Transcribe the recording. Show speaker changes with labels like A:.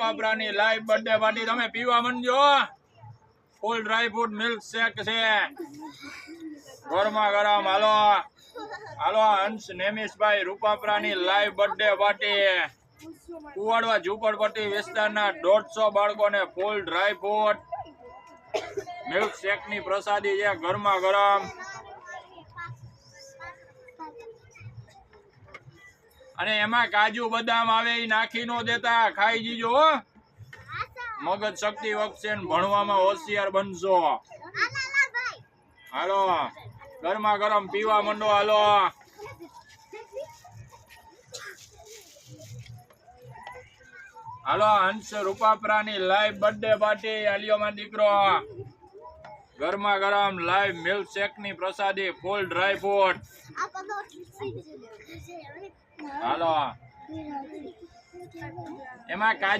A: રૂપાપરાની live birthday party તમે પીવા મંડજો ફૂલ dry fruit milk shake છે ગરમા ગરમ હાલો હાલો હંસ નેમિશભાઈ રૂપાપરાની લાઈવ બર્થડે પાર્ટી કુવાડવા ઝુંપડપટ્ટી વિસ્તારના 150 બાળકોને ફૂલ ડ્રાય ફ્રૂટ મિલ્ક શેક ની પ્રસાદી છે ગરમા ગરમ અને એમાં કાજુ બદામ આવે એ નાખી નો દેતા ખાઈ જીજો હો મગજ શક્તિ વધશે ને ભણવામાં હોશિયાર બનશો હાલો ગરમા ગરમ પીવા મંડો હાલો હાલો હંસ રૂપાપરાની લાઈવ બર્થડે પાર્ટી આલિયોમાં દીકરો ગરમા ગરમ લાઈવ મિલ્ક શેક ની પ્રસાદી ફૂલ ડ્રાય ફ્રૂટ હાલો એમાં કાજુ